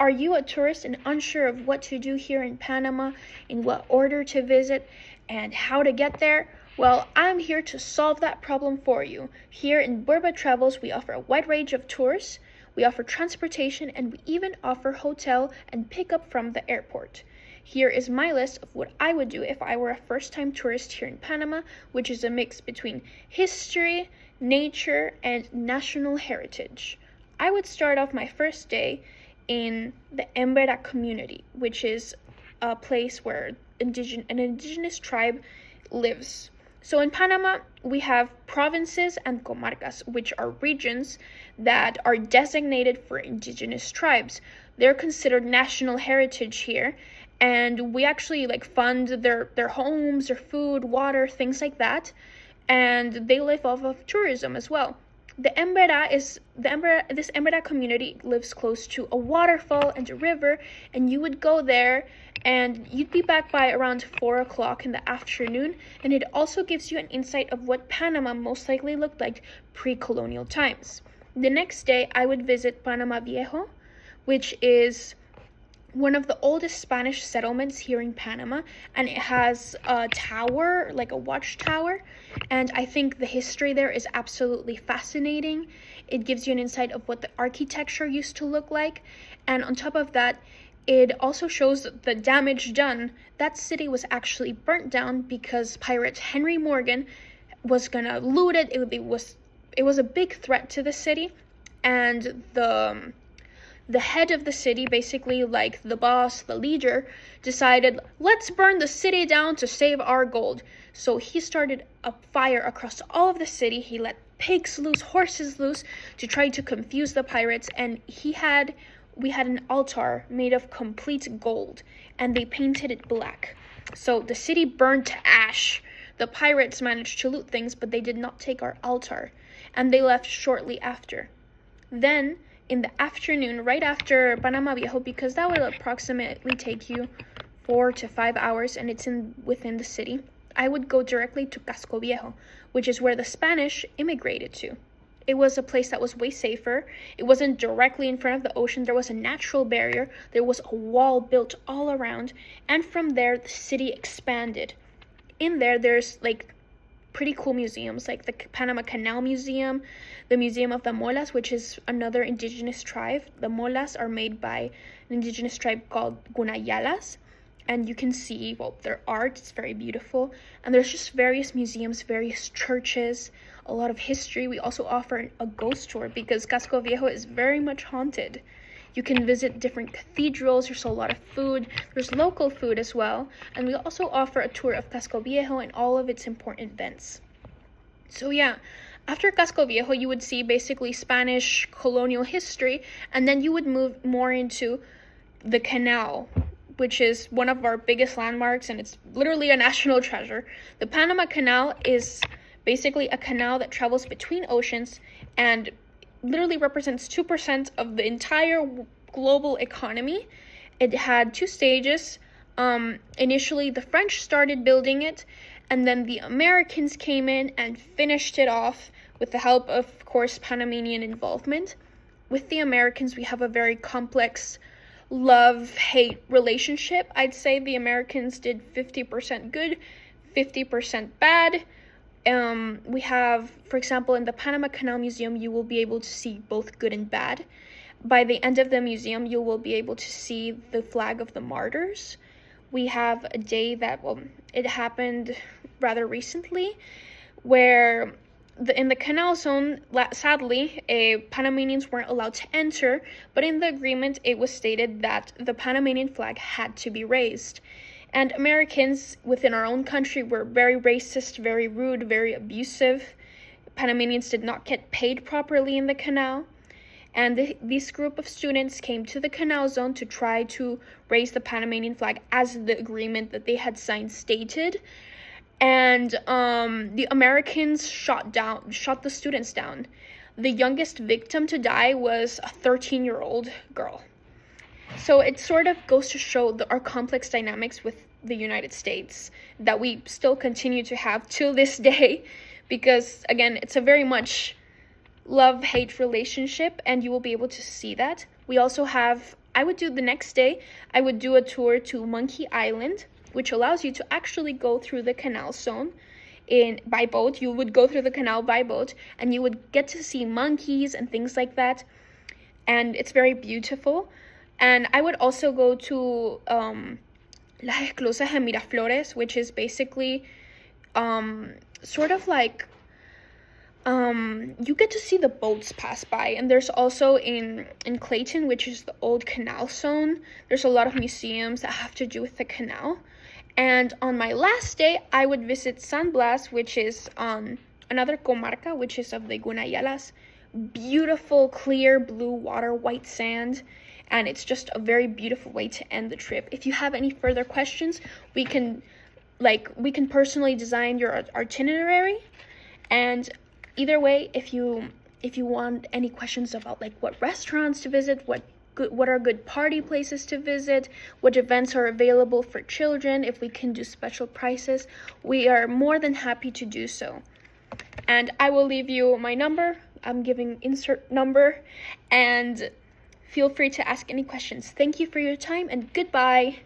Are you a tourist and unsure of what to do here in Panama, in what order to visit, and how to get there? Well, I'm here to solve that problem for you. Here in Burba Travels, we offer a wide range of tours, we offer transportation, and we even offer hotel and pickup from the airport. Here is my list of what I would do if I were a first-time tourist here in Panama, which is a mix between history, nature, and national heritage. I would start off my first day in the Embera community, which is a place where an indigenous tribe lives. So in Panama, we have provinces and comarcas, which are regions that are designated for indigenous tribes. They're considered national heritage here, and we actually fund their homes, their food, water, things like that, and they live off of tourism as well. This Embera community lives close to a waterfall and a river, and you would go there and you'd be back by around 4 o'clock in the afternoon, and it also gives you an insight of what Panama most likely looked like pre-colonial times. The next day, I would visit Panama Viejo, which is one of the oldest Spanish settlements here in Panama, and it has a tower, like a watchtower, and I think the history there is absolutely fascinating. It gives you an insight of what the architecture used to look like, and on top of that, it also shows the damage done. That city was actually burnt down because pirate Henry Morgan was gonna loot it. It was a big threat to the city, and the head of the city, basically like the boss, the leader, decided, let's burn the city down to save our gold. So he started a fire across all of the city. He let pigs loose, horses loose to try to confuse the pirates, and we had an altar made of complete gold, and they painted it black. So the city burned to ash. The pirates managed to loot things, but they did not take our altar, and they left shortly after. Then in the afternoon, right after Panama Viejo, because that will approximately take you 4 to 5 hours, and it's within the city, I would go directly to Casco Viejo, which is where the Spanish immigrated to. It was a place that was way safer. It wasn't directly in front of the ocean. There was a natural barrier. There was a wall built all around, and from there, the city expanded. In there, there's pretty cool museums, like the Panama Canal Museum, the Museum of the Molas, which is another indigenous tribe. The Molas are made by an indigenous tribe called Gunayalas, and you can see, their art is very beautiful, and there's just various museums, various churches, a lot of history. We also offer a ghost tour because Casco Viejo is very much haunted. You can visit different cathedrals. There's a lot of food. There's local food as well. And we also offer a tour of Casco Viejo and all of its important events. So yeah, after Casco Viejo, you would see basically Spanish colonial history, and then you would move more into the canal, which is one of our biggest landmarks, and it's literally a national treasure. The Panama Canal is basically a canal that travels between oceans and literally represents 2% of the entire global economy. It had 2 stages. Initially, the French started building it, and then the Americans came in and finished it off with the help of course, Panamanian involvement. With the Americans, we have a very complex love-hate relationship. I'd say the Americans did 50% good, 50% bad. We have, for example, in the Panama Canal Museum, you will be able to see both good and bad. By the end of the museum, you will be able to see the flag of the martyrs. We have a day that, it happened rather recently, where in the canal zone, sadly, Panamanians weren't allowed to enter, but in the agreement, it was stated that the Panamanian flag had to be raised. And Americans within our own country were very racist, very rude, very abusive. Panamanians did not get paid properly in the canal. And this group of students came to the canal zone to try to raise the Panamanian flag as the agreement that they had signed stated. And the Americans shot the students down. The youngest victim to die was a 13-year-old girl. So it sort of goes to show our complex dynamics with the United States that we still continue to have to this day, because, again, it's a very much love-hate relationship, and you will be able to see that. We also have I would do the next day, I would do a tour to Monkey Island, which allows you to actually go through the canal zone by boat. You would go through the canal by boat, and you would get to see monkeys and things like that. And it's very beautiful. And I would also go to Las Esclusas de Miraflores, which is basically sort of like you get to see the boats pass by. And there's also in Clayton, which is the old canal zone, there's a lot of museums that have to do with the canal. And on my last day, I would visit San Blas, which is another comarca, which is of the Gunayalas. Beautiful, clear blue water, white sand, and it's just a very beautiful way to end the trip. If you have any further questions, we can personally design your itinerary. And either way, if you want any questions about like what restaurants to visit, what are good party places to visit, what events are available for children, if we can do special prices, we are more than happy to do so. And I will leave you my number. I'm giving insert number, and feel free to ask any questions. Thank you for your time, and goodbye.